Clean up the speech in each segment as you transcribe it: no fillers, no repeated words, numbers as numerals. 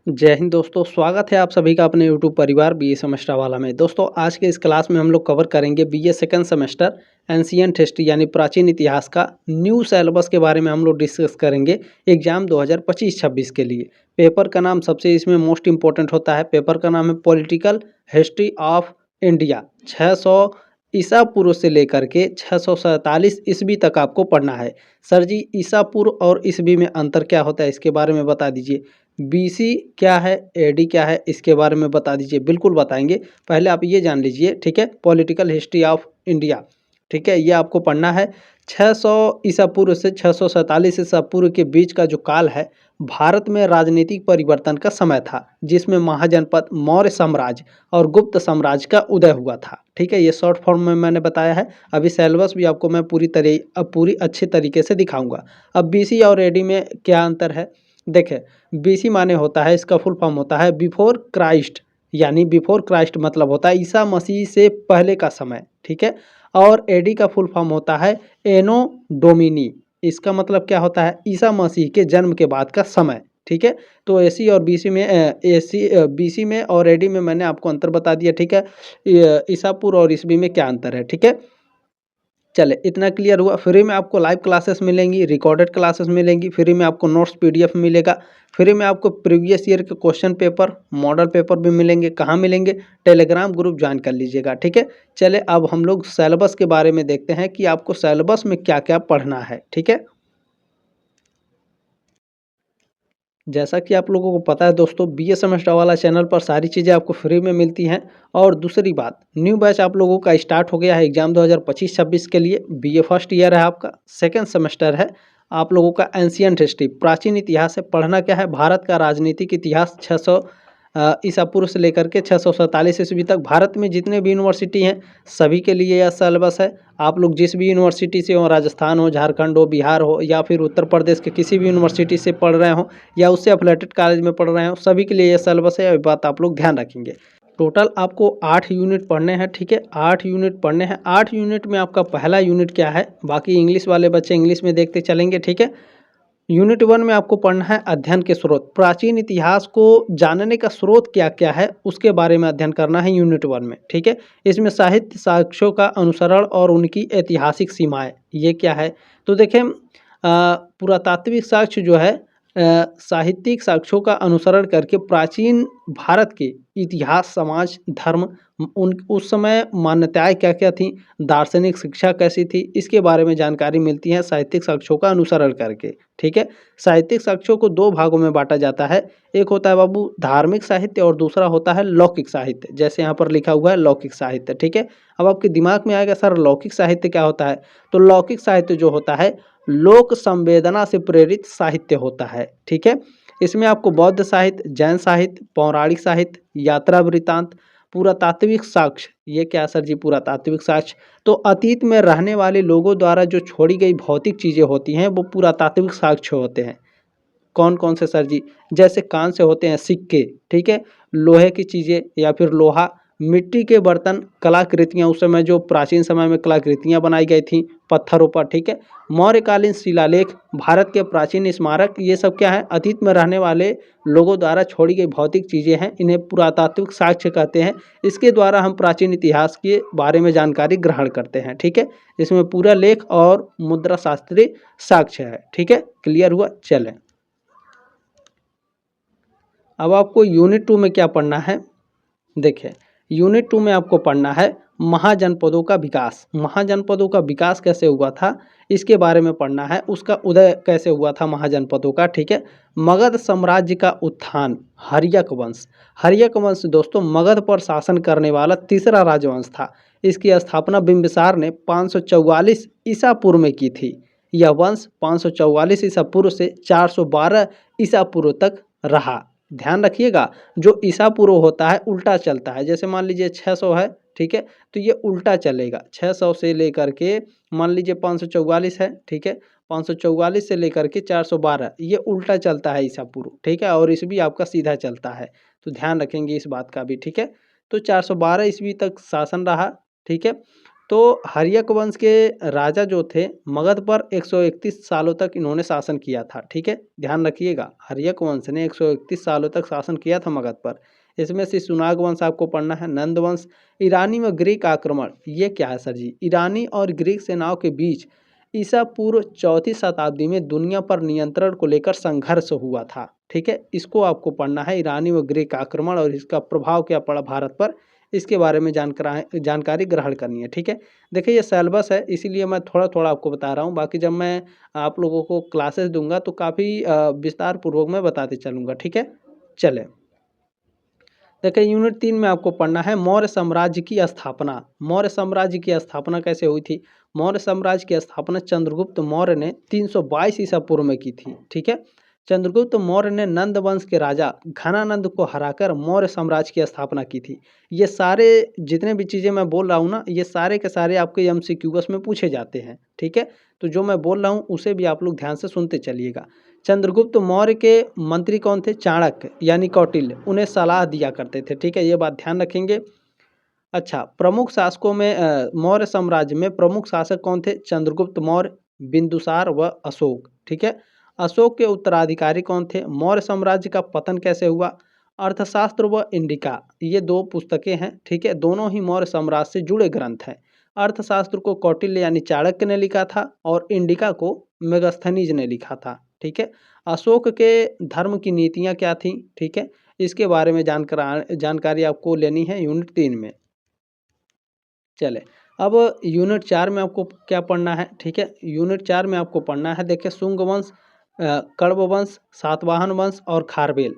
जय हिंद दोस्तों, स्वागत है आप सभी का अपने यूट्यूब परिवार बीए सेमेस्टर वाला में। दोस्तों आज के इस क्लास में हम लोग कवर करेंगे BA second semester ancient history यानी प्राचीन इतिहास का न्यू सिलेबस के बारे में हम लोग डिस्कस करेंगे एग्जाम 2025-26 के लिए। पेपर का नाम सबसे इसमें मोस्ट इंपॉर्टेंट होता है। पेपर का नाम है पॉलिटिकल हिस्ट्री ऑफ इंडिया। 600 ईसा पूर्व से लेकर के 647 ईस्वी तक आपको पढ़ना है। सर जी ईसा पूर्व और ईस्वी में अंतर क्या होता है इसके बारे में बता दीजिए। बीसी क्या है, एडी क्या है, इसके बारे में बता दीजिए। बिल्कुल बताएंगे, पहले आप ये जान लीजिए, ठीक है। पॉलिटिकल हिस्ट्री ऑफ इंडिया, ठीक है, ये आपको पढ़ना है। 600 ईसा पूर्व से 647 ईसा पूर्व के बीच का जो काल है, भारत में राजनीतिक परिवर्तन का समय था, जिसमें महाजनपद, मौर्य साम्राज्य और गुप्त साम्राज्य का उदय हुआ था। ठीक है, ये शॉर्ट फॉर्म में मैंने बताया है। अभी सिलेबस भी आपको मैं पूरी अच्छे तरीके से दिखाऊंगा। अब बीसी और एडी में क्या अंतर है देखें। बीसी माने होता है, इसका फुल फॉर्म होता है बिफोर क्राइस्ट, यानी बिफोर क्राइस्ट मतलब होता है ईसा मसीह से पहले का समय, ठीक है। और एडी का फुल फॉर्म होता है एनो डोमिनी, इसका मतलब क्या होता है ईसा मसीह के जन्म के बाद का समय, ठीक है। तो एसी और बीसी में बीसी में और एडी में मैंने आपको अंतर बता दिया, ठीक है। ईसा पूर्व और ईस्वी में क्या अंतर है, ठीक है। चले इतना क्लियर हुआ। फ्री में आपको लाइव क्लासेस मिलेंगी, रिकॉर्डेड क्लासेस मिलेंगी, फ्री में आपको नोट्स पीडीएफ मिलेगा, फ्री में आपको प्रीवियस ईयर के क्वेश्चन पेपर, मॉडल पेपर भी मिलेंगे। कहाँ मिलेंगे? टेलीग्राम ग्रुप ज्वाइन कर लीजिएगा, ठीक है। चले अब हम लोग सिलेबस के बारे में देखते हैं कि आपको सिलेबस में क्या क्या पढ़ना है, ठीक है। जैसा कि आप लोगों को पता है दोस्तों, बीए सेमेस्टर वाला चैनल पर सारी चीज़ें आपको फ्री में मिलती हैं। और दूसरी बात, न्यू बैच आप लोगों का स्टार्ट हो गया है एग्जाम 2025-26 के लिए। बीए फर्स्ट ईयर है, आपका सेकंड सेमेस्टर है। आप लोगों का एंशिएंट हिस्ट्री, प्राचीन इतिहास है। पढ़ना क्या है? भारत का राजनीतिक इतिहास 600 ईसा पूर्व से लेकर के 647 ईस्वी तक। भारत में जितने भी यूनिवर्सिटी हैं सभी के लिए यह सिलेबस है। आप लोग जिस भी यूनिवर्सिटी से हो, राजस्थान हो, झारखंड हो, बिहार हो, या फिर उत्तर प्रदेश के किसी भी यूनिवर्सिटी से पढ़ रहे हो या उससे अफिलेटेड कॉलेज में पढ़ रहे हो, सभी के लिए यह सिलेबस है। ये बात आप लोग ध्यान रखेंगे। टोटल आपको 8 यूनिट पढ़ने हैं, ठीक है। 8 यूनिट पढ़ने हैं। 8 यूनिट में आपका पहला यूनिट क्या है, बाकी इंग्लिश वाले बच्चे इंग्लिश में देखते चलेंगे, ठीक है। यूनिट 1 में आपको पढ़ना है अध्ययन के स्रोत। प्राचीन इतिहास को जानने का स्रोत क्या क्या है उसके बारे में अध्ययन करना है यूनिट 1 में, ठीक है। इसमें साहित्य साक्ष्यों का अनुसरण और उनकी ऐतिहासिक सीमाएं, ये क्या है। तो देखें, पुरातात्विक साक्ष्य जो है, साहित्यिक साक्ष्यों का अनुसरण करके प्राचीन भारत के इतिहास, समाज, धर्म, उन उस समय मान्यताएं क्या क्या थी, दार्शनिक शिक्षा कैसी थी, इसके बारे में जानकारी मिलती है साहित्यिक साक्ष्यों का अनुसरण करके, ठीक है। साहित्यिक साक्ष्यों को 2 भागों में बांटा जाता है। एक होता है बाबू धार्मिक साहित्य और दूसरा होता है लौकिक साहित्य, जैसे यहाँ पर लिखा हुआ है लौकिक साहित्य, ठीक है। अब आपके दिमाग में आएगा सर लौकिक साहित्य क्या होता है। तो लौकिक साहित्य जो होता है लोक संवेदना से प्रेरित साहित्य होता है, ठीक है। इसमें आपको बौद्ध साहित्य, जैन साहित्य, पौराणिक साहित्य, यात्रा वृत्तांत, पुरातात्विक साक्ष्य, ये क्या सर जी पुरातात्विक साक्ष्य, तो अतीत में रहने वाले लोगों द्वारा जो छोड़ी गई भौतिक चीज़ें होती हैं वो पुरातात्विक साक्ष्य होते हैं। कौन कौन से सर जी? जैसे कान से होते हैं सिक्के, ठीक है, लोहे की चीज़ें या फिर लोहा, मिट्टी के बर्तन, कलाकृतियाँ, उस समय जो प्राचीन समय में कलाकृतियाँ बनाई गई थी पत्थरों पर, ठीक है। मौर्यकालीन शिलालेख, भारत के प्राचीन स्मारक, ये सब क्या है अतीत में रहने वाले लोगों द्वारा छोड़ी गई भौतिक चीज़ें हैं, इन्हें पुरातात्विक साक्ष्य कहते हैं। इसके द्वारा हम प्राचीन इतिहास के बारे में जानकारी ग्रहण करते हैं, ठीक है। इसमें पूरा लेख और मुद्रा शास्त्रीय साक्ष्य है, ठीक है। क्लियर हुआ? चलें अब आपको यूनिट 2 में क्या पढ़ना है। देखिए यूनिट 2 में आपको पढ़ना है महाजनपदों का विकास। महाजनपदों का विकास कैसे हुआ था इसके बारे में पढ़ना है, उसका उदय कैसे हुआ था महाजनपदों का, ठीक है। मगध साम्राज्य का उत्थान, हर्यक वंश। हर्यक वंश दोस्तों मगध पर शासन करने वाला तीसरा राजवंश था। इसकी स्थापना बिंबिसार ने 544 ईसा पूर्व में की थी। यह वंश 544 ईसा पूर्व से 412 ईसा पूर्व तक रहा। ध्यान रखिएगा, जो ईसा पूर्व होता है उल्टा चलता है। जैसे मान लीजिए 600 है, ठीक है, तो ये उल्टा चलेगा। 600 से लेकर के मान लीजिए 544 है, ठीक है, 544 से लेकर के 412 ये उल्टा चलता है ईसा पूर्व, ठीक है। और ईस्वी आपका सीधा चलता है, तो ध्यान रखेंगे इस बात का भी, ठीक है। तो 412 ईस्वी तक शासन रहा, ठीक है। तो हर्यक वंश के राजा जो थे मगध पर 131 सालों तक इन्होंने शासन किया था। ठीक है, ध्यान रखिएगा, हर्यक वंश ने 131 सालों तक शासन किया था मगध पर। इसमें से सुनाग वंश आपको पढ़ना है, नंद वंश, ईरानी व ग्रीक आक्रमण। ये क्या है सर जी? ईरानी और ग्रीक सेनाओं के बीच ईसा पूर्व 4वीं शताब्दी में दुनिया पर नियंत्रण को लेकर संघर्ष हुआ था। ठीक है, इसको आपको पढ़ना है, ईरानी व ग्रीक आक्रमण और इसका प्रभाव क्या पड़ा भारत पर, इसके बारे में जानकारी ग्रहण करनी है। ठीक है, देखिए ये सिलेबस है इसीलिए मैं थोड़ा थोड़ा आपको बता रहा हूँ, बाकी जब मैं आप लोगों को क्लासेस दूंगा तो काफ़ी विस्तार पूर्वक मैं बताते चलूँगा। ठीक है, चले देखिए यूनिट 3 में आपको पढ़ना है मौर्य साम्राज्य की स्थापना। मौर्य साम्राज्य की स्थापना कैसे हुई थी? मौर्य साम्राज्य की स्थापना चंद्रगुप्त मौर्य ने 322 ईसा पूर्व में की थी। ठीक है, चंद्रगुप्त मौर्य ने नंद वंश के राजा घनानंद को हराकर मौर्य साम्राज्य की स्थापना की थी। ये सारे जितने भी चीज़ें मैं बोल रहा हूँ ना, ये सारे के सारे आपके MCQs में पूछे जाते हैं। ठीक है, तो जो मैं बोल रहा हूँ उसे भी आप लोग ध्यान से सुनते चलिएगा। चंद्रगुप्त मौर्य के मंत्री कौन थे? चाणक्य यानी कौटिल्य, उन्हें सलाह दिया करते थे। ठीक है, ये बात ध्यान रखेंगे। अच्छा, प्रमुख शासकों में मौर्य साम्राज्य में प्रमुख शासक कौन थे? चंद्रगुप्त मौर्य, बिंदुसार व अशोक। ठीक है, अशोक के उत्तराधिकारी कौन थे? मौर्य साम्राज्य का पतन कैसे हुआ? अर्थशास्त्र व इंडिका, ये दो पुस्तकें हैं। ठीक है, दोनों ही मौर्य साम्राज्य से जुड़े ग्रंथ हैं। अर्थशास्त्र को कौटिल्य यानी चाणक्य ने लिखा था और इंडिका को मेगस्थनीज ने लिखा था। ठीक है, अशोक के धर्म की नीतियाँ क्या थीं? ठीक है, इसके बारे में जानकारी आपको लेनी है यूनिट 3 में। चले अब यूनिट 4 में आपको क्या पढ़ना है? ठीक है, यूनिट 4 में आपको पढ़ना है, देखिए शुंग वंश, कण्व वंश, सातवाहन वंश और खारवेल।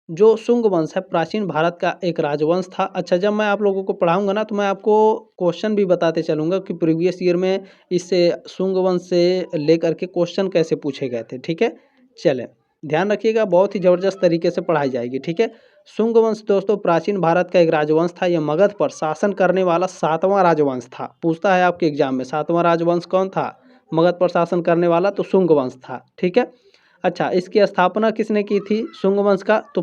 जो शुंग वंश है प्राचीन भारत का एक राजवंश था। अच्छा, जब मैं आप लोगों को पढ़ाऊंगा ना तो मैं आपको क्वेश्चन भी बताते चलूंगा कि प्रीवियस ईयर में इससे शुंग वंश से लेकर के क्वेश्चन कैसे पूछे गए थे। ठीक है, चले ध्यान रखिएगा, बहुत ही ज़बरदस्त तरीके से पढ़ाई जाएगी। ठीक है, शुंग वंश दोस्तों प्राचीन भारत का एक राजवंश था। यह मगध पर शासन करने वाला 7वां राजवंश था। पूछता है आपके एग्जाम में 7वां राजवंश कौन था मगध पर शासन करने वाला? तो शुंग वंश था। ठीक है, अच्छा इसकी स्थापना किसने की थी शुंग वंश का? तो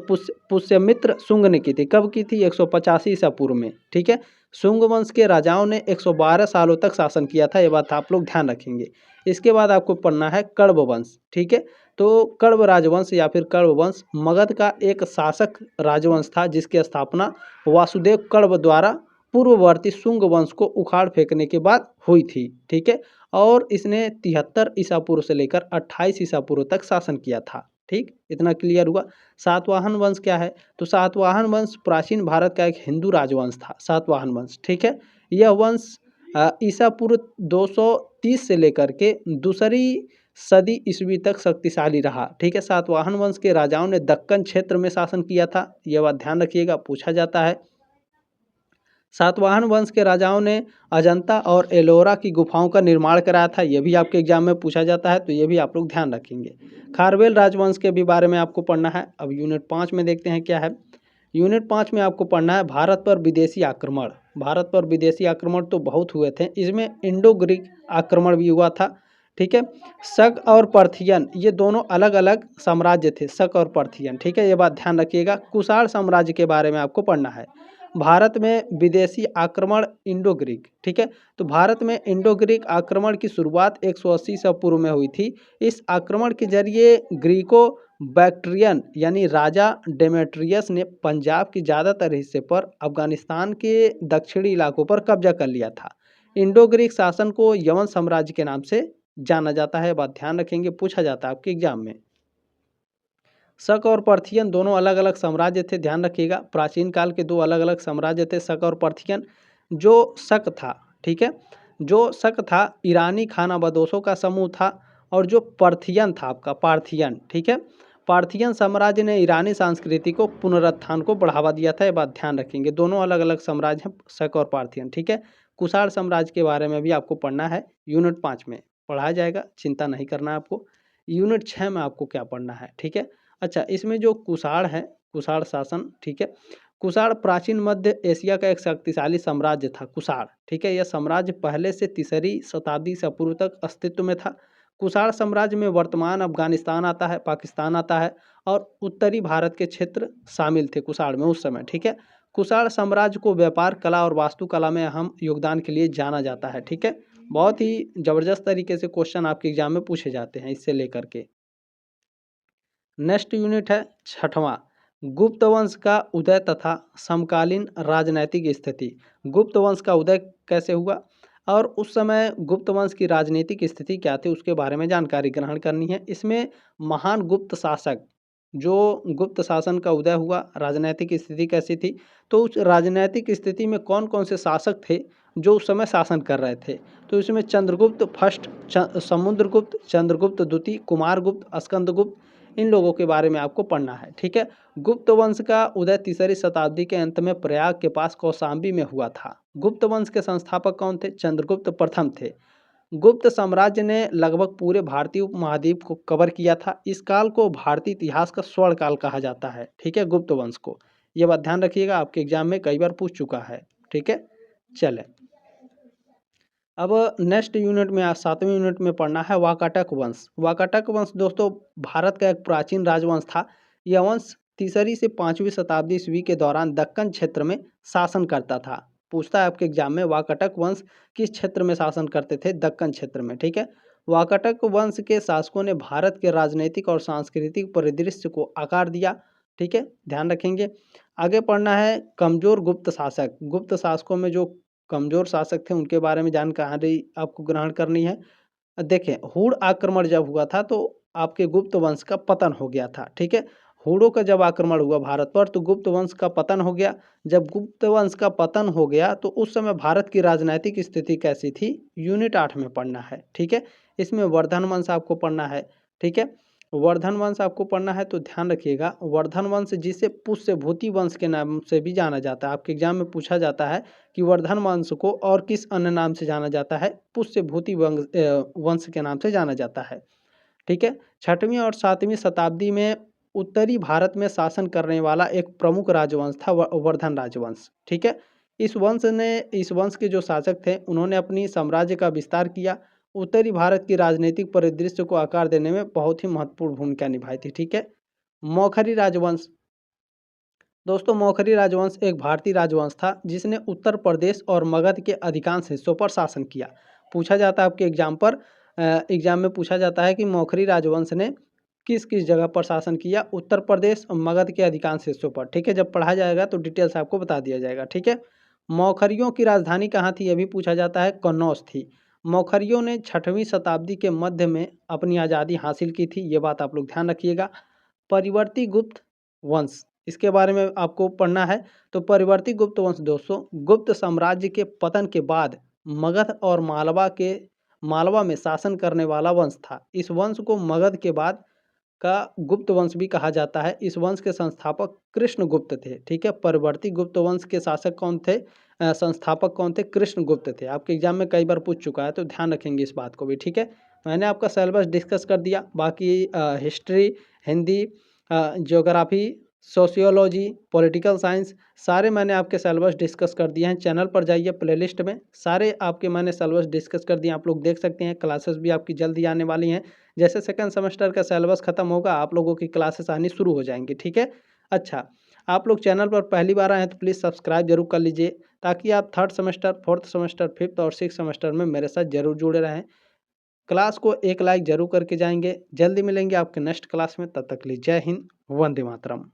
पुष्यमित्र शुंग ने की थी। कब की थी? 185 ईसा पूर्व में। ठीक है, शुंग वंश के राजाओं ने 112 सालों तक शासन किया था, ये बात आप लोग ध्यान रखेंगे। इसके बाद आपको पढ़ना है कण्व वंश। ठीक है, तो कण्व राजवंश या फिर कण्व वंश मगध का एक शासक राजवंश था जिसकी स्थापना वासुदेव कण्व द्वारा पूर्ववर्ती शुंग वंश को उखाड़ फेंकने के बाद हुई थी। ठीक है, और इसने 73 ईसा पूर्व से लेकर 28 ईसा पूर्व तक शासन किया था। ठीक, इतना क्लियर हुआ। सातवाहन वंश क्या है? तो सातवाहन वंश प्राचीन भारत का एक हिंदू राजवंश था, सातवाहन वंश। ठीक है, यह वंश ईसा पूर्व 230 से लेकर के दूसरी सदी ईस्वी तक शक्तिशाली रहा। ठीक है, सातवाहन वंश के राजाओं ने दक्कन क्षेत्र में शासन किया था, यह बात ध्यान रखिएगा, पूछा जाता है। सातवाहन वंश के राजाओं ने अजंता और एलोरा की गुफाओं का निर्माण कराया था, यह भी आपके एग्जाम में पूछा जाता है, तो ये भी आप लोग ध्यान रखेंगे। खारवेल राजवंश के भी बारे में आपको पढ़ना है। अब यूनिट 5 में देखते हैं क्या है। यूनिट 5 में आपको पढ़ना है भारत पर विदेशी आक्रमण। भारत पर विदेशी आक्रमण तो बहुत हुए थे, इसमें इंडो ग्रीक आक्रमण भी हुआ था। ठीक है, शक और पार्थियन ये दोनों अलग अलग साम्राज्य थे, शक और पार्थियन। ठीक है, ये बात ध्यान रखिएगा। कुषाण साम्राज्य के बारे में आपको पढ़ना है। भारत में विदेशी आक्रमण इंडो ग्रीक। ठीक है, तो भारत में इंडो ग्रीक आक्रमण की शुरुआत 180 ईसा पूर्व में हुई थी। इस आक्रमण के जरिए ग्रीको बैक्ट्रियन यानी राजा डेमेट्रियस ने पंजाब के ज़्यादातर हिस्से पर अफगानिस्तान के दक्षिणी इलाकों पर कब्जा कर लिया था। इंडो ग्रीक शासन को यवन साम्राज्य के नाम से जाना जाता है, बात ध्यान रखेंगे, पूछा जाता है आपके एग्जाम में। शक और पार्थियन दोनों अलग अलग साम्राज्य थे, ध्यान रखिएगा। प्राचीन काल के दो अलग अलग साम्राज्य थे, शक और पार्थियन। जो शक था, ठीक है, जो शक था ईरानी खानाबदोशों का समूह था, और जो पार्थियन था आपका पार्थियन। ठीक है, पार्थियन साम्राज्य ने ईरानी संस्कृति को पुनरुत्थान को बढ़ावा दिया था, ये बात ध्यान रखेंगे। दोनों अलग अलग साम्राज्य हैं, शक और पार्थियन। ठीक है, कुषाण साम्राज्य के बारे में भी आपको पढ़ना है, यूनिट 5 में पढ़ाया जाएगा, चिंता नहीं करना है आपको। यूनिट 6 में आपको क्या पढ़ना है? ठीक है, अच्छा इसमें जो कुषाण है, कुषाण शासन, ठीक है, कुषाण प्राचीन मध्य एशिया का एक शक्तिशाली साम्राज्य था कुषाण। ठीक है, यह साम्राज्य पहले से तीसरी शताब्दी से पूर्व तक अस्तित्व में था। कुषाण साम्राज्य में वर्तमान अफगानिस्तान आता है, पाकिस्तान आता है, और उत्तरी भारत के क्षेत्र शामिल थे कुषाण में उस समय। ठीक है, कुषाण साम्राज्य को व्यापार कला और वास्तुकला में अहम योगदान के लिए जाना जाता है। ठीक है, बहुत ही जबरदस्त तरीके से क्वेश्चन आपके एग्जाम में पूछे जाते हैं इससे लेकर के। नेक्स्ट यूनिट है छठवां, गुप्त वंश का उदय तथा समकालीन राजनैतिक स्थिति। गुप्त वंश का उदय कैसे हुआ और उस समय गुप्त वंश की राजनीतिक स्थिति क्या थी उसके बारे में जानकारी ग्रहण करनी है। इसमें महान गुप्त शासक, जो गुप्त शासन का उदय हुआ, राजनैतिक स्थिति कैसी थी, तो उस राजनैतिक स्थिति में कौन कौन से शासक थे जो उस समय शासन कर रहे थे। तो इसमें चंद्रगुप्त फर्स्ट, समुद्रगुप्त, चंद्रगुप्त द्वितीय, कुमारगुप्त, स्कंदगुप्त, इन लोगों के बारे में आपको पढ़ना है। ठीक है, गुप्त वंश का उदय 3री शताब्दी के अंत में प्रयाग के पास कौशाम्बी में हुआ था। गुप्त वंश के संस्थापक कौन थे? चंद्रगुप्त प्रथम थे। गुप्त साम्राज्य ने लगभग पूरे भारतीय उपमहाद्वीप को कवर किया था। इस काल को भारतीय इतिहास का स्वर्ण काल कहा जाता है। ठीक है, गुप्त वंश को, यह बात ध्यान रखिएगा, आपके एग्जाम में कई बार पूछ चुका है। ठीक है, चले अब नेक्स्ट यूनिट में, आज 7वें यूनिट में पढ़ना है वाकाटक वंश। वाकाटक वंश दोस्तों भारत का एक प्राचीन राजवंश था। यह वंश 3री से 5वीं शताब्दी ईस्वी के दौरान दक्कन क्षेत्र में शासन करता था। पूछता है आपके एग्जाम में, वाकाटक वंश किस क्षेत्र में शासन करते थे? दक्कन क्षेत्र में। ठीक है, वाकाटक वंश के शासकों ने भारत के राजनीतिक और सांस्कृतिक परिदृश्य को आकार दिया। ठीक है, ध्यान रखेंगे। आगे पढ़ना है कमजोर गुप्त शासक। गुप्त शासकों में जो कमजोर शासक थे उनके बारे में जानकारी आपको ग्रहण करनी है। देखें, हुड़ आक्रमण जब हुआ था तो आपके गुप्त वंश का पतन हो गया था। ठीक है, हुड़ों का जब आक्रमण हुआ भारत पर तो गुप्त वंश का पतन हो गया। जब गुप्त वंश का पतन हो गया तो उस समय भारत की राजनीतिक स्थिति कैसी थी? यूनिट 8 में पढ़ना है। ठीक है, इसमें वर्धन वंश आपको पढ़ना है। ठीक है, वर्धन वंश आपको पढ़ना है तो ध्यान रखिएगा, वर्धन वंश जिसे पुष्यभूति वंश के नाम से भी जाना जाता है। आपके एग्जाम में पूछा जाता है कि वर्धन वंश को और किस अन्य नाम से जाना जाता है? पुष्यभूति वंश के नाम से जाना जाता है। ठीक है, 6वीं और 7वीं शताब्दी में उत्तरी भारत में शासन करने वाला एक प्रमुख राजवंश था वर्धन राजवंश। ठीक है, इस वंश के जो शासक थे उन्होंने अपनी साम्राज्य का विस्तार किया। उत्तरी भारत की राजनीतिक परिदृश्य को आकार देने में बहुत ही महत्वपूर्ण भूमिका निभाई थी। ठीक है, मौखरी राजवंश। दोस्तों मौखरी राजवंश एक भारतीय राजवंश था जिसने उत्तर प्रदेश और मगध के अधिकांश हिस्सों पर शासन किया। पूछा जाता है आपके एग्जाम में पूछा जाता है कि मौखरी राजवंश ने किस किस जगह पर शासन किया? उत्तर प्रदेश और मगध के अधिकांश हिस्सों पर। ठीक है, जब पढ़ा जाएगा तो डिटेल्स आपको बता दिया जाएगा। ठीक है, मौखरियों की राजधानी कहाँ थी? यह भी पूछा जाता है। कन्नौज थी। मौखरियों ने 6वीं शताब्दी के मध्य में अपनी आज़ादी हासिल की थी। ये बात आप लोग ध्यान रखिएगा। परिवर्ती गुप्त वंश, इसके बारे में आपको पढ़ना है। तो परिवर्ती गुप्त वंश दोस्तों गुप्त साम्राज्य के पतन के बाद मगध और मालवा में शासन करने वाला वंश था। इस वंश को मगध के बाद का गुप्त वंश भी कहा जाता है। इस वंश के संस्थापक कृष्णगुप्त थे। ठीक है, परिवर्ती गुप्त वंश के शासक कौन थे? संस्थापक कौन थे? कृष्णगुप्त थे। आपके एग्जाम में कई बार पूछ चुका है तो ध्यान रखेंगे इस बात को भी। ठीक है, मैंने आपका सिलेबस डिस्कस कर दिया। बाकी history, Hindi, geography, sociology, political science, सारे मैंने आपके सिलेबस डिस्कस कर दिए हैं। चैनल पर जाइए, प्लेलिस्ट में सारे आपके मैंने सिलेबस डिस्कस कर दिए, आप लोग देख सकते हैं। क्लासेस भी आपकी जल्दी आने वाली हैं। जैसे सेकंड सेमेस्टर का सिलेबस खत्म होगा आप लोगों की क्लासेस आनी शुरू हो जाएंगी। ठीक है, अच्छा, आप लोग चैनल पर पहली बार आए हैं तो प्लीज़ सब्सक्राइब जरूर कर लीजिए ताकि आप 3rd semester, 4th semester, 5th और 6th सेमेस्टर में मेरे साथ जरूर जुड़े रहें। क्लास को एक लाइक जरूर करके जाएंगे। जल्दी मिलेंगे आपके नेक्स्ट क्लास में, तब तक के लिए जय हिंद, वंदे मातरम।